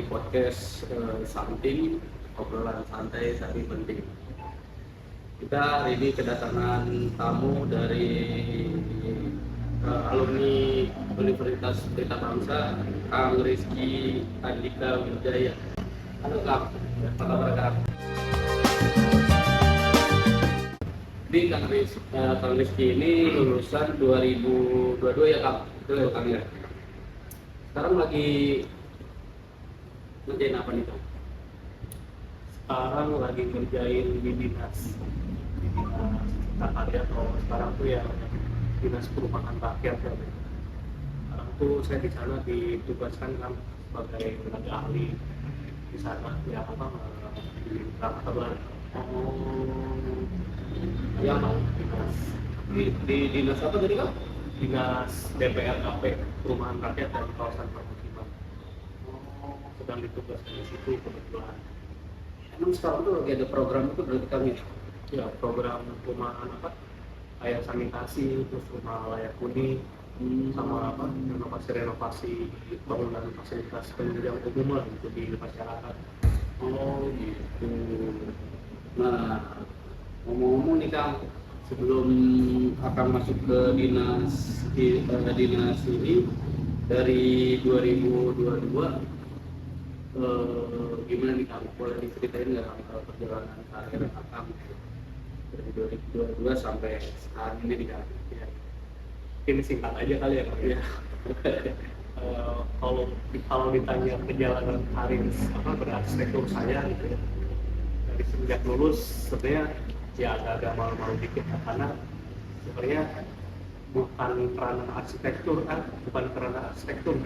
di podcast Something, obrolan santai tapi penting. Kita hari ini kedatangan tamu dari alumni Universitas Pelita Bangsa, Kang Rizky Andika Wijaya. Halo Kang, apa kabar Kang? Ini Kang Rizky ini lulusan 2022 ya Kang? Betul ya Kang ya? Sekarang lagi ngerjain apa nih Kang? Sekarang lagi ngerjain di dinas KKD atau sekarang tuh ya dinas perumahan rakyat ya. Sekarang tuh saya di sana ditugaskan kan sebagai tenaga ahli di sana ya di Kabar. Yang Dinas di dinas apa tadi Kang? dinas DPRKP perumahan rakyat dan kawasan permukiman. Sedang ditugaskan di situ kebetulan. Emang sekarang tuh lagi ada program itu berarti kami Ya program perumahan kayak sanitasi, terus rumah layak huni, sama renovasi bangunan fasilitas penunjang umum lah gitu di masyarakat. Oh gitu. Nah, ngomong-ngomong nih Kang, sebelum akan masuk ke dinas ini dari 2022, gimana nih Kang? Boleh diceritain nggak Kang perjalanan karir Kang dari 2022 sampai sekarang ini nih Kang? Ya, ini singkat aja kali ya Pak. Ya. Kalau ditanya perjalanan karir berarsitektur saya gitu ya, dari semenjak lulus sebenarnya ya agak malu-malu dikit ya, karena sebenarnya bukan kerana arsitektur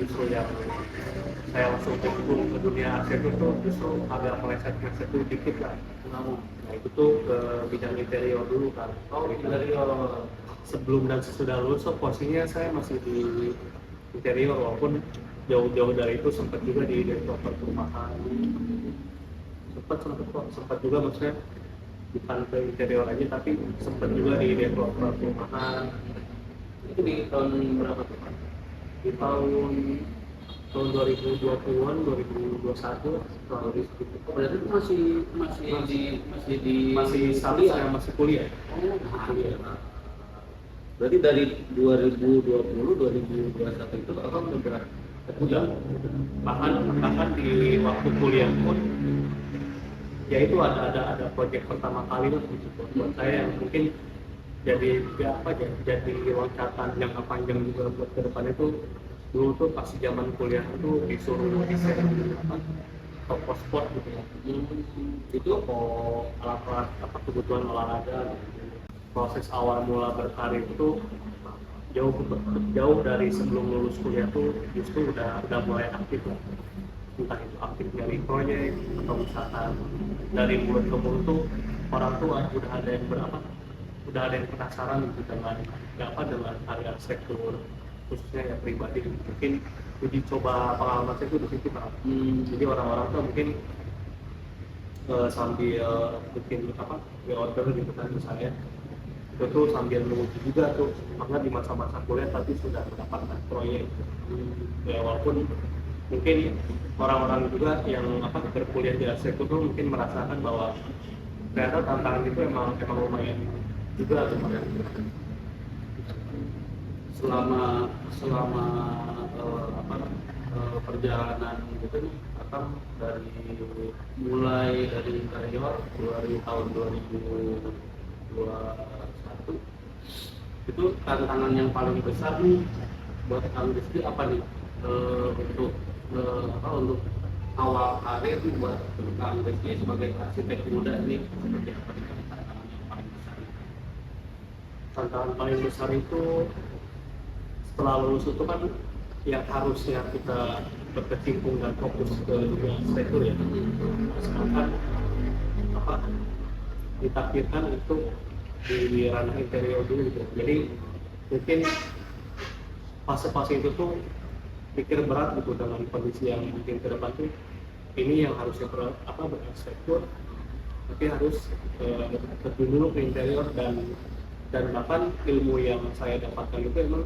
justru yang saya langsung terjun ke dunia arsitektur tuh justru agak meleset dikit lah. Nah itu tuh ke bidang interior dulu kan. Interior sebelum dan sesudah lulus posisinya saya masih di interior, walaupun jauh-jauh dari itu sempat juga di developer perumahan, sempat juga maksudnya bukan ke interior aja tapi sempat juga di developer perumahan. Itu di tahun berapa tuh Pak? Di tahun 2020-an, 2021 kalau di situ. Berarti itu masih sama saya masih kuliah. kuliah. Berarti dari 2020 2021 itu Abang udah berapa? Udah. Bahkan di waktu kuliah pun ya itu ada proyek pertama kali lah gitu buat saya yang mungkin jadi loncatan jangka panjang juga buat ke depan. Itu dulu tuh pas zaman kuliah itu disuruh desain toko sport gitu ya. Itu alat-alat kebutuhan olahraga gitu. Proses awal mula berkarir itu jauh dari sebelum lulus kuliah tuh justru udah mulai aktif lah, entah itu aktif dari proyek atau misalkan dari mulut ke mulut tuh orang tuh udah ada yang penasaran gitu dengan karya arsitektur khususnya yang pribadi. Mungkin uji coba pengalaman saya itu di situ Pak. Jadi orang-orang tuh mungkin sambil bikin order gitu kan misalnya, itu tuh sambil menguji juga tuh karena di masa-masa kuliah tapi sudah mendapatkan proyek. Ya walaupun mungkin orang-orang juga yang berkuliah di arsitektur tuh mungkin merasakan bahwa ternyata tantangan itu emang lumayan juga tuh. selama perjalanan gitu nih Akang mulai dari interior dari tahun 2021 itu tantangan yang paling besar nih buat Kang Rizky apa nih untuk awal karir nih buat Kang Rizky sebagai arsitek muda ini seperti apa nih tantangan yang paling besar? Tantangan paling besar itu setelah lulus itu kan yang harusnya kita berkecimpung dan fokus ke dunia arsitektur ya. Sedangkan ditakdirkan itu di ranah interior dulu gitu. Jadi mungkin fase-fase itu tuh pikir berat gitu dengan kondisi yang mungkin ke depan tuh ini yang harusnya berarsitektur tapi harus terjun dulu ke interior dan bahkan ilmu yang saya dapatkan itu emang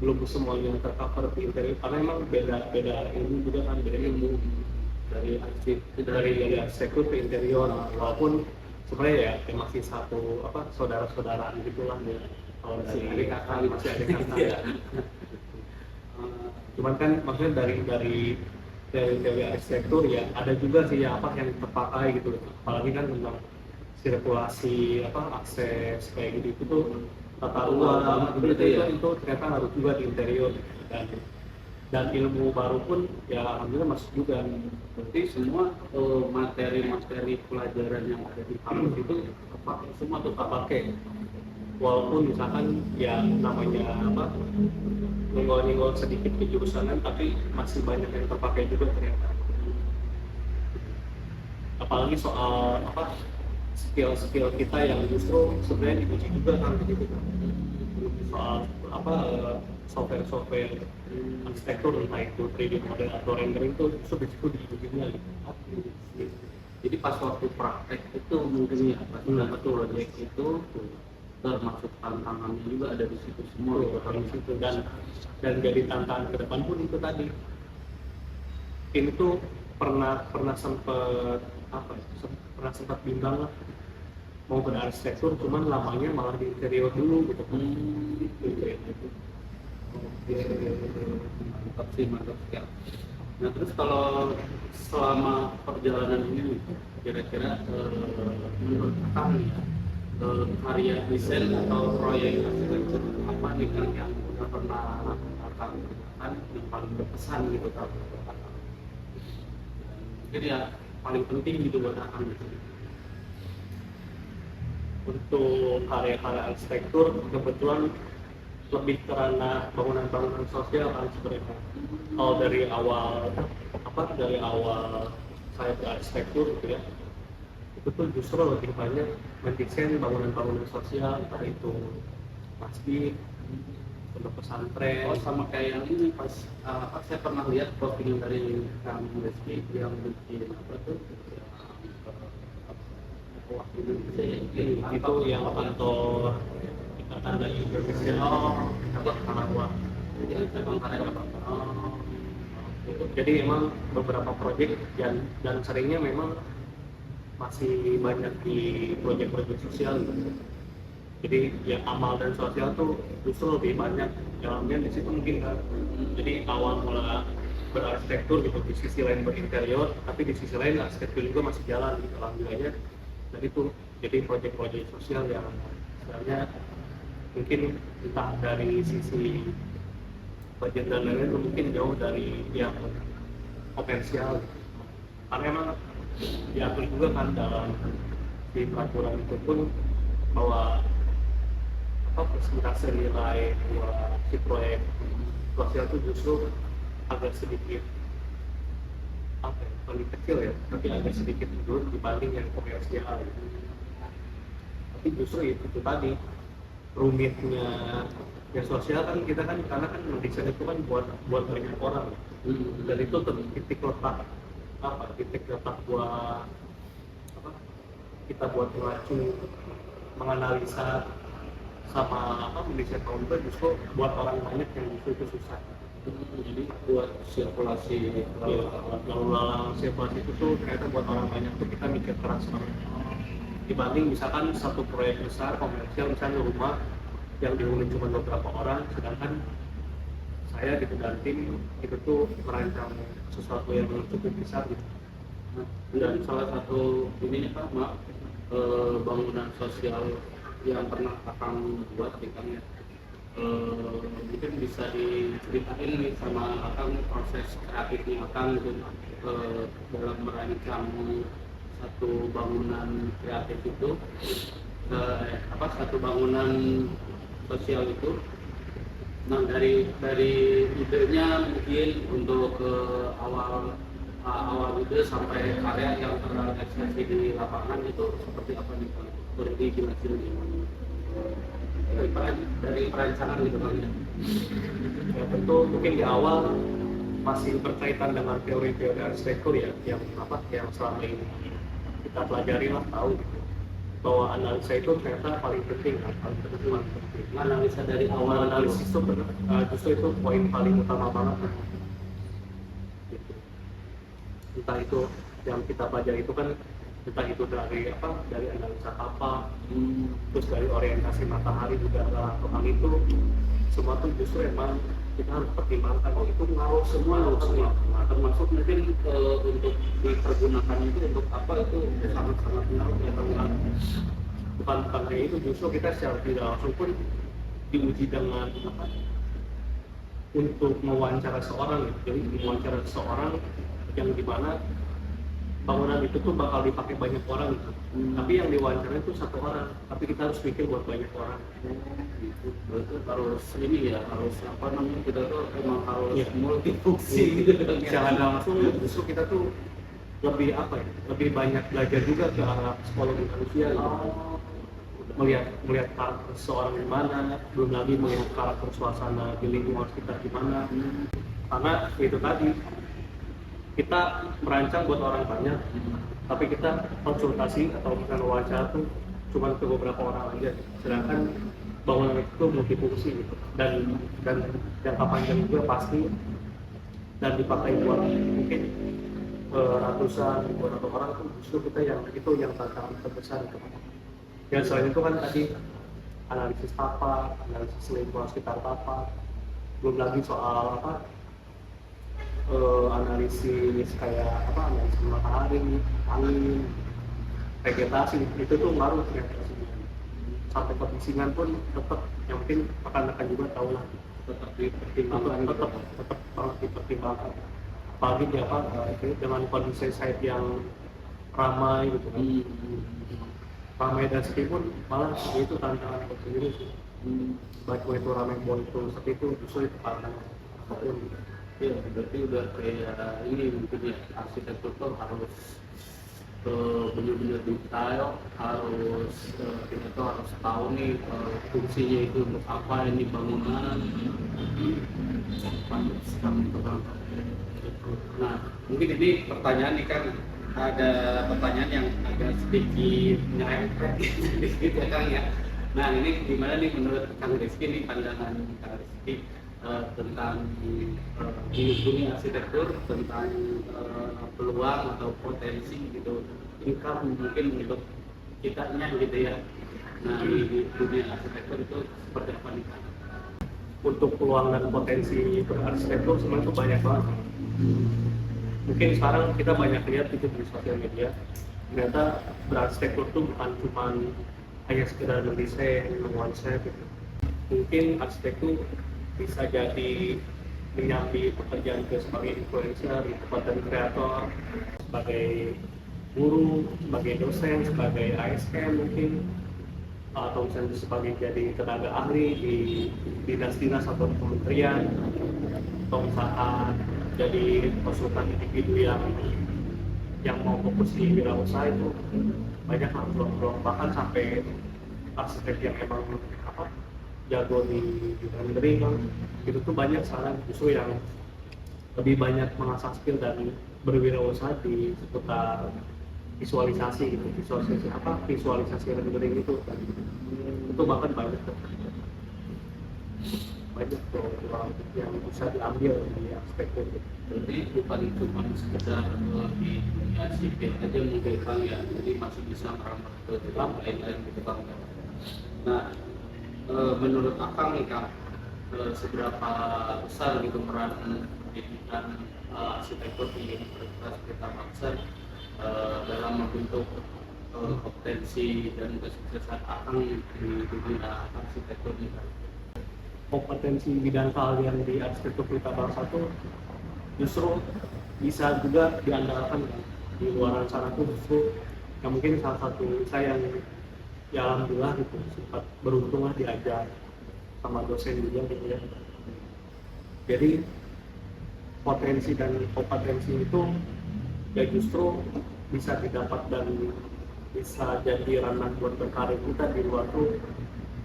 belum semuanya tercover di interior karena emang beda ilmu juga kan, beda ilmu. dari arsitektur ke interior, walaupun sebenarnya ya masih satu saudara-saudaraan gitulah ya. Kalau dari masih ada kakak ya. Cuman kan maksudnya dari teori arsitektur ya ada juga sih ya yang terpakai gitu, apalagi kan tentang sirkulasi akses kayak gitu itu tuh tata ruang itu ternyata harus juga di interior dan ilmu baru pun ya alhamdulillah masuk juga. Berarti semua materi-materi pelajaran yang ada di kampus itu terpakai semua tuh pakai, walaupun misalkan ya namanya nyenggol sedikit kejurusanan tapi masih banyak yang terpakai juga ternyata. Apalagi soal skill kita yang justru sebenarnya diuji juga kan gitu kan. Soal software arsitektur, entah itu 3D model atau rendering itu justru disitu diujinya gitu. Jadi pas waktu praktek itu mungkin ya betul proyek itu termasuk tantangannya juga ada di situ semua di situ dan jadi tantangan ke depan pun itu tadi. Ini tuh pernah sempat bimbang lah mau berarsitektur, cuman lamanya malah di interior dulu gitu. Mantap ya. Nah terus kalau selama perjalanan ini kira-kira menurut kamu ya karya desain atau proyek arsitektur apa nih kan yang udah pernah akan kerjakan yang paling berkesan gitu kan? Mungkin ya paling penting gitu buat akan gitu. Untuk karya-karya arsitektur kebetulan lebih ke ranah bangunan-bangunan sosial kan sebenarnya. Kalau dari awal saya berarsitektur gitu ya, itu tuh justru lebih banyak mendesain bangunan-bangunan sosial, entah itu masjid, pondok pesantren. Oh sama kayak yang ini pas saya pernah lihat postingan dari Kang Rizky yang bikin apa tuh itu yang kantor ikatan dan Indonesia jadi emang beberapa proyek dan seringnya memang masih banyak di proyek-proyek sosial gitu. Jadi ya amal dan sosial tuh justru lebih banyak dalamnya di situ mungkin kan. Jadi awal mula berarsitektur gitu, di sisi lain berinterior, tapi di sisi lain arsitektur juga masih jalan gitu alhamdulillahnya. Dan itu jadi proyek-proyek sosial yang sebenarnya mungkin entah dari sisi budget dan lain-lain mungkin jauh dari yang komersial gitu. Karena emang diatur juga kan dalam di peraturan itu pun bahwa persentase nilai buat si proyek sosial itu justru agak sedikit paling kecil ya, tapi agak sedikit mundur dibanding yang komersial. Tapi justru itu tadi rumitnya yang sosial kan kita kan karena kan mendesain itu kan buat banyak orang dan itu titik letak buat kita buat mengacu menganalisa sama mendesain counter justru buat orang banyak yang justru itu susah. Jadi buat sirkulasi lalu lalang sirkulasi itu tuh ternyata buat orang banyak tuh kita mikir keras banget dibanding misalkan satu proyek besar komersial misalnya rumah yang dihuni cuma beberapa orang, sedangkan saya gitu dan tim itu tuh merancang sesuatu yang cukup besar gitu. Dan salah satu ini Pak bangunan sosial yang pernah Akang buat di Kang ya, mungkin bisa diceritain nih sama Akang proses kreatifnya Akang gitu dalam merancang satu bangunan kreatif itu, satu bangunan sosial itu. Nah dari idenya mungkin untuk awal ide sampai karya yang terekspresi di lapangan itu seperti apa nih Pak? Boleh dijelasin dari perancangan gitu kan ya? Ya tentu mungkin di awal masih berkaitan dengan teori-teori arsitektur ya yang selama ini kita pelajari lah tahu gitu. Bahwa analisa itu ternyata paling penting. Analisa dari awal analisis itu justru itu poin paling utama banget gitu. entah itu yang kita pelajari itu kan entah itu dari analisa kapal, terus dari orientasi matahari juga tentang itu semua tuh justru emang kita harus pertimbangkan. Oh itu ngaruh semua, termasuk mungkin untuk dipergunakan itu untuk apa itu sangat-sangat ngaruh ya teman. bukan hanya itu, justru kita secara tidak langsung pun diuji dengan untuk mewawancara seorang gitu. Jadi mewawancara seseorang yang dimana bangunan itu tuh bakal dipakai banyak orang gitu. Tapi yang diwawancara itu satu orang, tapi kita harus pikir buat banyak orang. Gitu. Berarti harus ini ya, harus apa namanya, kita tuh emang harus Iya. multifungsi gitu kan. Secara langsung justru kita tuh lebih lebih banyak belajar juga ke arah psikologi manusia gitu. Melihat karakter seseorang gimana, belum lagi melihat karakter suasana di lingkungan sekitar gimana. Karena itu tadi kita merancang buat orang banyak, tapi kita konsultasi atau misalnya wawancara tuh cuma ke beberapa orang aja. Sedangkan bangunan itu multifungsi gitu, dan jangka panjang juga pasti, dan dipakai buat mungkin ratusan ribuan orang tuh justru kita yang tantangan terbesar gitu. Ya selain itu kan tadi analisis tapak, analisis lingkungan sekitar tapak, belum lagi soal analisis kayak analisis matahari, angin, vegetasi, itu tuh ngaruh ternyata sampai kebisingan pun tetap, yang mungkin rekan-rekan juga tahu lah, Tetap dipertimbangkan. tetap banget dipertimbangkan. Apalagi dengan kondisi site yang ramai gitu kan. Ramai dan sepi pun malah itu tantangan tersendiri sih. Baik itu ramai pun itu sepi itu justru itu tantangan apapun. Iya, berarti udah kayak ini mungkin ya, arsitektur tuh harus benar-benar detail, harus kita tuh harus tahu nih fungsinya itu untuk apa ini bangunan. Panjang sekali teman. Nah, mungkin ini pertanyaan nih kan, ada pertanyaan yang agak sedikit nyerempet sedikit ya Kang ya. Nah ini gimana nih menurut Kang Rizky nih, pandangan Kang Rizky tentang di dunia arsitektur, tentang peluang atau potensi gitu, income mungkin untuk kitanya gitu ya. Nah di dunia arsitektur itu seperti apa nih Kang? Untuk peluang dan potensi berarsitektur sebenarnya itu banyak banget. Mungkin sekarang kita banyak lihat itu di sosial media, ternyata berarsitektur itu bukan cuma hanya sekedar mendesain, mengkonsep gitu. Mungkin arsitektur bisa jadi menyambi pekerjaan ke sebagai influencer, content creator, sebagai guru, sebagai dosen, sebagai ASN mungkin, atau misalnya sebagai jadi tenaga ahli di dinas-dinas atau kementerian, atau misalkan jadi konsultan individu yang mau fokus di wirausaha. Itu banyak peluang, bahkan sampai arsitek yang emang jago di rendering itu tuh banyak sekarang justru yang lebih banyak mengasah skill dan berwirausaha di seputar visualisasi gitu, visualisasi rendering itu bahkan banyak tuh yang bisa diambil di arsitektur gitu. Berarti bukan cuma sekedar di dunia sipil aja mungkin Kang ya, jadi masih bisa merambah ke dalam lain-lain gitu Kang. Nah menurut Akang nih Kang, seberapa besar gitu peran pendidikan arsitektur di Universitas Pelitabangsar dalam membentuk kompetensi dan kesuksesan Akang di dunia arsitektur ini Kang? Kompetensi bidang keahlian di arsitektur Pelitabangsar itu justru bisa juga diandalkan kan. Di luar sana tuh justru yang mungkin salah satu saya yang alhamdulillah gitu sempat beruntung lah diajar sama dosen juga gitu ya. Jadi potensi dan kompetensi itu ya justru bisa didapat dan bisa jadi ranah buat berkarir kita di luar tuh.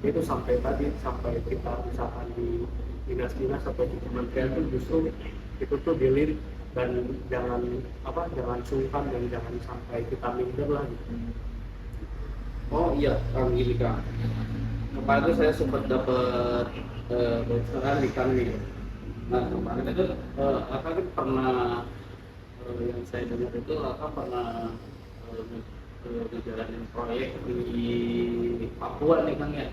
Itu sampai kita misalkan di dinas-dinas atau di kementerian tuh justru itu tuh dilirik, dan jangan sungkan dan jangan sampai kita minder lah gitu. Oh iya Kang, gini Kang, kemarin itu saya sempat dapat bocoran di Kang nih. Nah kemarin itu Akang kan pernah yang saya dengar itu Kakak pernah ngejalanin proyek di Papua nih Kang ya.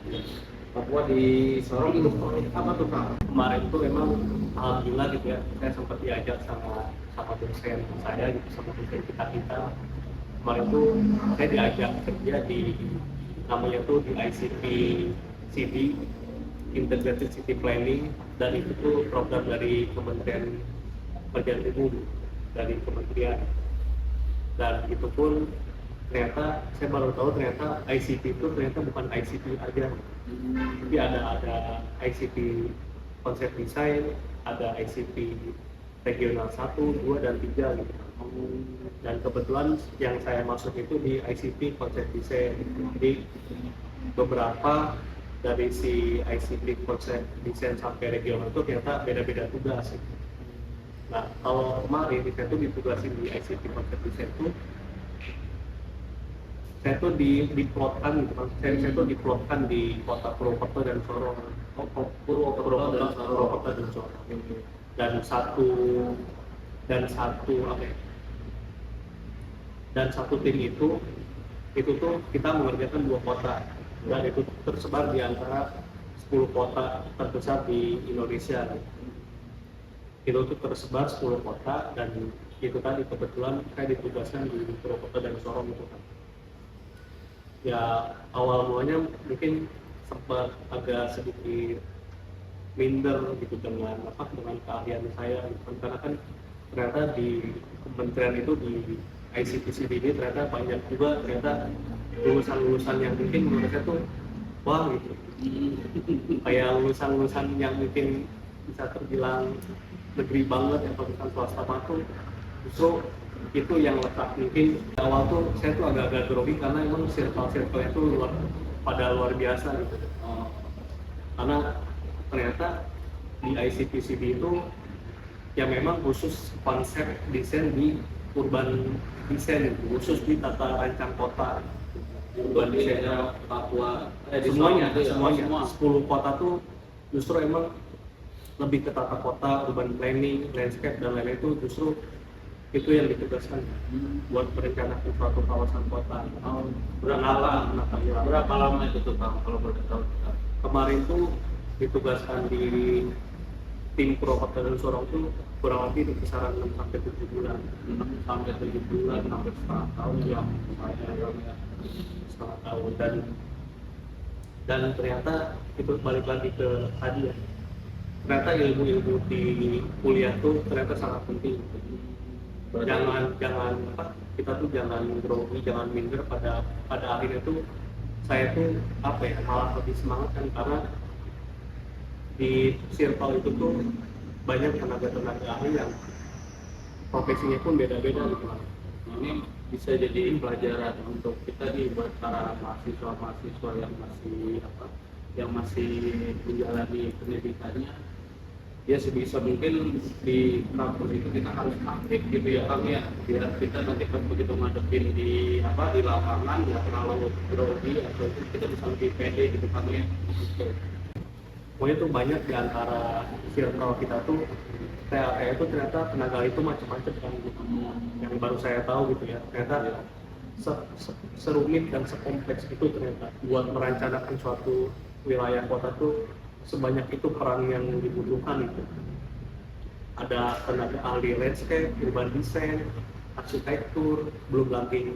Papua di Sorong itu proyek apa tuh Kang? Kemarin tuh memang alhamdulillah gitu ya, saya sempat diajak sama dosen saya gitu, sama dosen kita. Kemarin tuh saya diajak kerja di namanya tuh di ICP CD, Integrated City Planning, dan itu tuh program dari Kementerian Pekerjaan Umum, dari kementerian. Dan itu pun ternyata saya baru tahu ternyata ICP itu ternyata bukan ICP aja, tapi ada ICP konsep desain, ada ICP regional 1, 2, dan 3 gitu. Dan kebetulan yang saya masuk itu di ICP konsep desain. Jadi beberapa dari si ICP konsep desain sampai regional itu ternyata beda-beda tugas. Nah, kalau kemarin saya tuh ditugasin di ICP konsep desain tuh saya tuh diplotkan gitu kan. Saya tuh diplotkan di kota Purwokerto dan Sorong. Purwokerto dan Sorong. Dan satu tim itu tuh kita mengerjakan 2 kota, dan itu tersebar di antara 10 kota terbesar di Indonesia. Itu tuh tersebar 10 kota, dan itu tadi kebetulan saya ditugaskan di Purwokerto dan Sorong itu kan. Ya awal mulanya mungkin sempat agak sedikit minder gitu dengan keahlian saya gitu. Karena kan ternyata di kementerian itu di ICPCD ini ternyata banyak juga ternyata lulusan-lulusan yang mungkin menurut saya tuh wah gitu, kayak lulusan-lulusan yang mungkin bisa terbilang negeri banget ya, atau bukan swasta banget, justru itu yang letak mungkin awal tuh saya tuh agak-agak grogi karena emang circle-circle itu luar biasa gitu. Karena ternyata di ICPCD itu ya memang khusus konsep desain di urban desain, khusus di tata rancang kota, urban desain Papua, semuanya 10 kota tuh justru emang lebih ke tata kota, urban planning, landscape dan lain-lain itu justru itu yang ditugaskan buat merencanakan suatu kawasan kota. Berapa lama itu tuh Kang kalau boleh tahu? Kemarin tuh ditugaskan di tim Purwokerto dan Sorong tuh kurang lebih di kisaran 6 sampai 7 bulan. 6 sampai 7 bulan, hampir setengah tahun ya. Setengah tahun, dan ternyata itu balik lagi ke tadi ya. Ternyata ilmu-ilmu di kuliah tuh ternyata sangat penting. Kita tuh jangan grogi, jangan minder. Pada akhirnya tuh saya tuh malah lebih semangat kan, karena di circle itu tuh banyak tenaga ahli yang profesinya pun beda-beda gitu. Ini bisa jadi pelajaran untuk kita nih buat para mahasiswa yang masih menjalani pendidikannya. Ya sebisa mungkin di kampus itu kita harus aktif gitu ya Kang ya, biar kita nanti pas begitu ngadepin di lapangan nggak terlalu grogi atau kita bisa lebih pede gitu Kang ya. Pokoknya tuh banyak di antara circle kita tuh TLE itu ternyata tenaga itu macam-macam kan gitu. Yang baru saya tahu gitu ya, ternyata serumit dan sekompleks itu ternyata buat merencanakan suatu wilayah kota tuh sebanyak itu peran yang dibutuhkan itu. Ada tenaga ahli landscape, urban design, arsitektur, belum lagi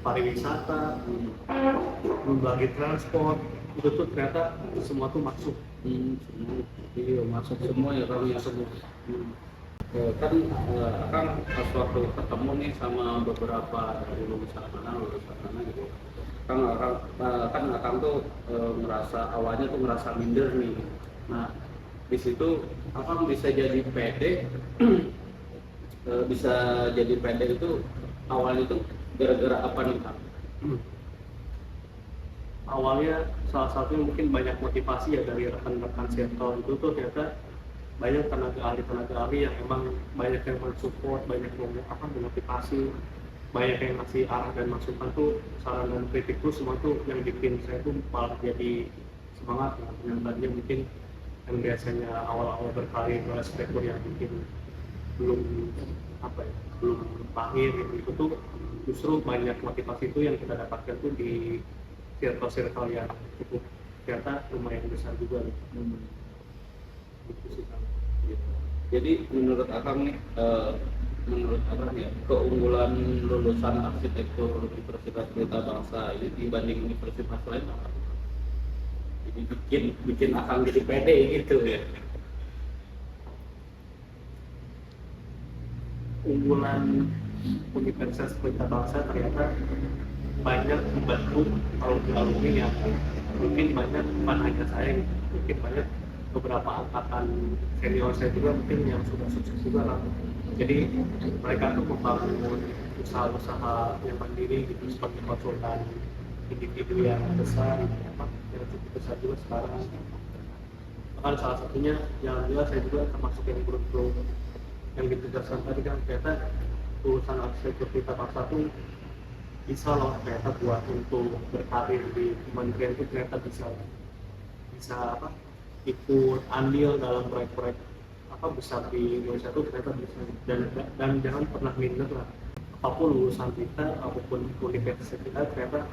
pariwisata, belum lagi transport. Itu tuh ternyata semua tuh masuk. Iya masuk semua ya Kang ya semua. Kan pas waktu ketemu nih sama beberapa dari lulusan mana gitu. Kan Akang tuh awalnya tuh ngerasa minder nih. Nah di situ Akang bisa jadi pede, bisa jadi pede itu awalnya itu gara-gara apa nih Kang? Awalnya salah satunya mungkin banyak motivasi ya dari rekan-rekan circle itu tuh ternyata banyak tenaga ahli yang emang banyak yang mensupport, banyak yang memotivasi, banyak yang ngasih arah dan masukan tuh, saran dan kritik tuh semua tuh yang bikin saya tuh malah jadi semangat ya. Yang tadinya mungkin yang biasanya awal-awal berkarir arsitektur yang mungkin belum apa ya, belum lahir gitu. Itu tuh justru banyak motivasi itu yang kita dapatkan tuh di circle-circle yang cukup ternyata lumayan besar juga gitu. Gitu sih Kang. Gitu. Jadi menurut Akang nih, menurut Akang ya, keunggulan lulusan arsitektur Universitas Pelita Bangsa ini dibanding universitas lain apa? Jadi bikin Akang jadi pede gitu ya. Unggulan Universitas Pelita Bangsa ternyata banyak membantu alumni yang mungkin banyak bukan hanya saya, mungkin banyak beberapa angkatan senior saya juga mungkin yang sudah sukses juga lah. Jadi mereka tuh membangun usaha-usaha yang mandiri gitu sebagai konsultan individu yang besar, apa yang cukup besar juga sekarang. Bahkan salah satunya yang jelas saya juga termasuk yang grup yang ditugaskan tadi kan ternyata lulusan arsitektur Pelita Bangsa tuh bisa loh ternyata buat untuk berkarir di kementerian itu ternyata bisa apa ikut andil dalam proyek-proyek apa besar di Indonesia itu ternyata bisa dan jangan pernah minder lah apapun lulusan kita apapun universitas kita ternyata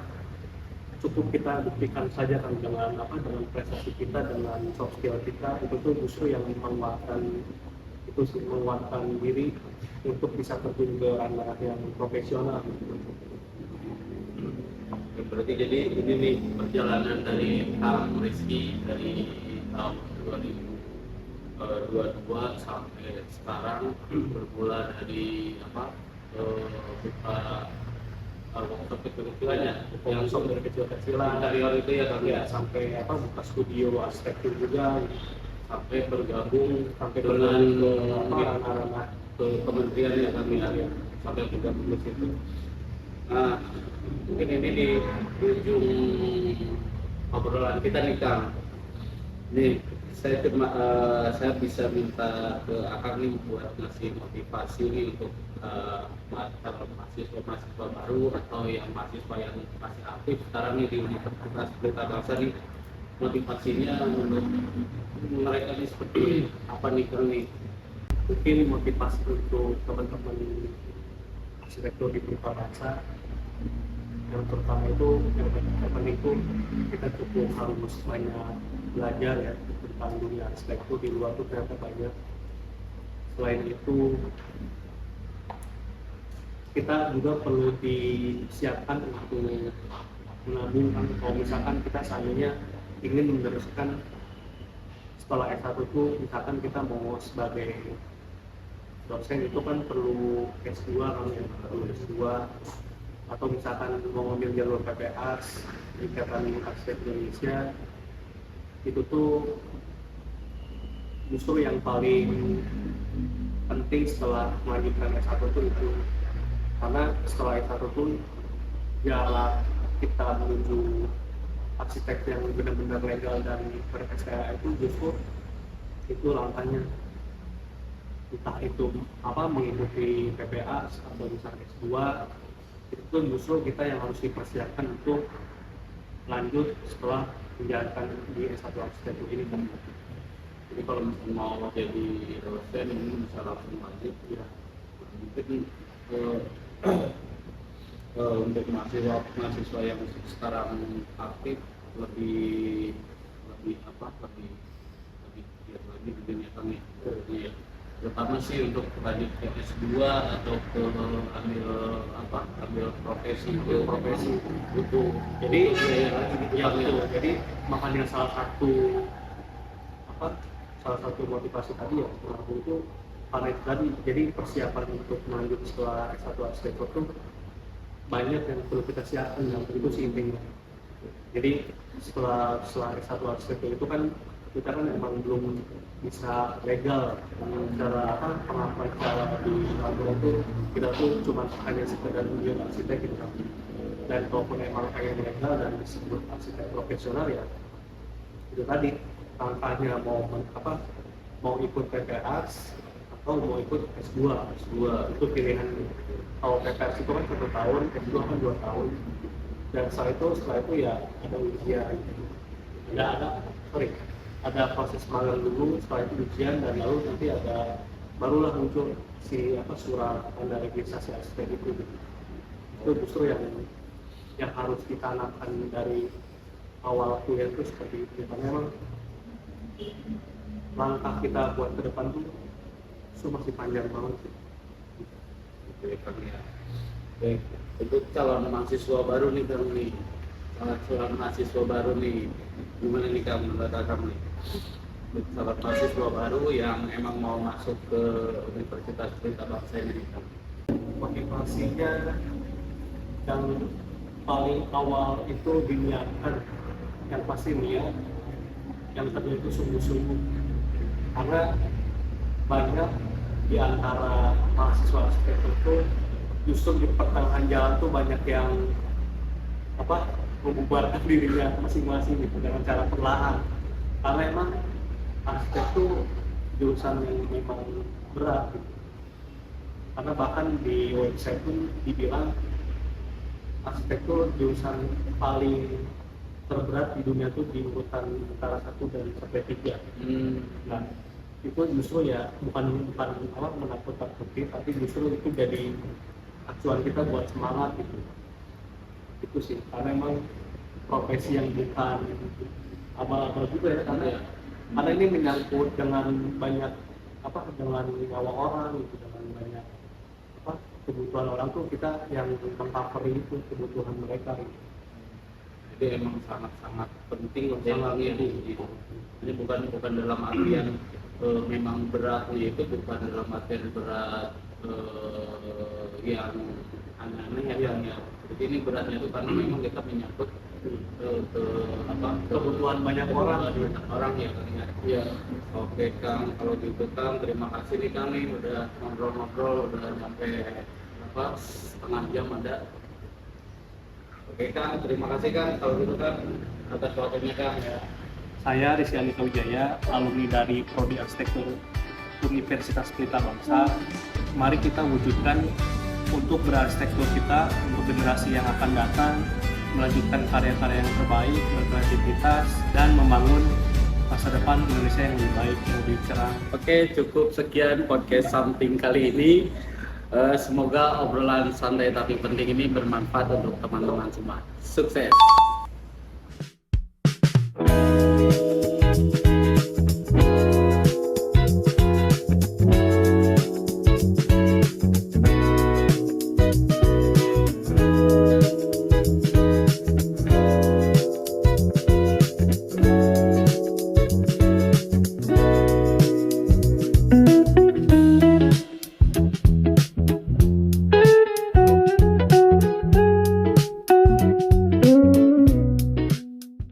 cukup kita buktikan saja kan dengan apa dengan prestasi kita dengan soft skill kita itu tuh justru yang menguatkan diri untuk bisa terjun ke ranah yang profesional. Berarti jadi ini nih perjalanan dari Kang Rizky dari tahun 2022 sampai sekarang bermula dari apa buka workshop kecil-kecilannya yang sok dari kecil-kecilan interior itu ya Kang ya, sampai apa buka studio arsitektur juga sampai bergabung sampai dengan ranah ke kementerian ya Kang ya, sampai bergabung di situ. Nah, mungkin ini di ujung obrolan kita nih Kang. Nih, saya bisa minta ke Akang nih buat ngasih motivasi nih untuk mahasiswa baru atau yang mahasiswa yang masih aktif sekarang nih di Universitas Pelita Bangsa nih, motivasinya menurut mereka nih seperti apa nih Kang nih? mungkin motivasi untuk teman-teman arsitektur di Pelita Bangsa yang terutama itu yang penting itu kita cukup harus banyak belajar ya tentang dunia arsitektur di luar itu ternyata banyak. Selain itu kita juga perlu disiapkan untuk menabung kan kalau misalkan kita seandainya ingin meneruskan setelah S1 itu misalkan kita mau sebagai dosen itu kan perlu S2 kan ya, perlu S2 atau misalkan mau ngambil jalur PPAS di Ikatan Arsitek Indonesia itu tuh justru yang paling penting setelah melanjutkan S1 itu karena setelah S1 tuh jalan kita menuju arsitek yang benar-benar legal dan ber-SKA itu justru itu langkahnya entah itu apa mengikuti PPAS atau misalnya S2 itu justru kita yang harus dipersiapkan untuk lanjut setelah menjalankan di S1 arsitektur ini kan. Jadi kalau misalnya mau jadi dosen ini bisa langsung lanjut ya. Mungkin untuk mahasiswa yang sekarang aktif lebih giat lagi di dunia kami. Ya. Terutama sih untuk lanjut ke S2 atau ke ambil profesi itu jadi jadi makanya salah satu motivasi tadi ya itu karena itu tadi jadi persiapan untuk melanjut setelah S1 arsitektur itu banyak yang perlu kita siapkan yang itu sih intinya. Jadi setelah S1 arsitektur itu kan kita kan emang belum bisa legal cara pengakuan cara di kantor itu kita tuh cuma hanya sekedar ujian arsitek gitu kan. Dan kalaupun emang pengen legal dan disebut arsitek profesional ya itu tadi langkahnya mau ikut PPAS atau mau ikut S2 itu pilihan. Kalau PPAS itu kan 1 tahun, S2 kan 2 tahun dan setelah itu ya ada ujian ada proses magang dulu, setelah itu ujian dan lalu nanti ada barulah muncul surat tanda registrasi arsitek itu. Itu justru yang harus ditanamkan dari awal kuliah itu seperti itu. Karena memang langkah kita buat ke depan tuh itu masih panjang banget sih. Baik, untuk calon mahasiswa baru nih Kang nih, calon mahasiswa baru nih, gimana nih Kang menurut Kang nih? Untuk calon mahasiswa baru yang emang mau masuk ke Universitas Pelita Bangsa ini Kang. Motivasinya yang paling awal itu diniatkan, yang pasti niat, yang kedua itu sungguh-sungguh. Karena banyak di antara mahasiswa arsitektur itu justru di pertengahan jalan tuh banyak yang membubarkan dirinya masing-masing gitu dengan cara perlahan. Karena emang arsitek tuh jurusan yang memang berat gitu. Karena bahkan di website pun dibilang arsitektur jurusan paling terberat di dunia tuh di urutan antara 1 dan sampai 3. Nah, itu justru ya bukan menakut-takuti, tapi justru itu jadi acuan kita buat semangat gitu. Itu sih, karena emang profesi yang bukan abal-abal juga ya, karena ini menyangkut dengan banyak dengan nyawa orang gitu, dengan banyak kebutuhan orang tuh kita yang mengcover itu kebutuhan mereka gitu. Jadi emang sangat-sangat penting memang ini. Ini bukan dalam artian memang beratnya itu bukan dalam artian berat yang aneh-aneh ya. Jadi ini beratnya itu karena memang kita menyangkut kebutuhan banyak orang ya Kang ya. Iya. Oke Kang, kalau gitu Kang terima kasih nih Kang nih udah ngobrol-ngobrol udah sampai setengah jam ada. Oke Kang, terima kasih Kang kalau gitu Kang atas waktunya Kang ya. Saya Rizky Andika Wijaya, alumni dari Prodi Arsitektur Universitas Pelita Bangsa. Mari kita wujudkan untuk berarsitektur kita untuk generasi yang akan datang, melanjutkan karya-karya yang terbaik, berkreativitas, dan membangun masa depan Indonesia yang lebih baik, yang lebih cerah. Oke, cukup sekian podcast Something kali ini. Semoga obrolan santai tapi penting ini bermanfaat untuk teman-teman semua. Sukses!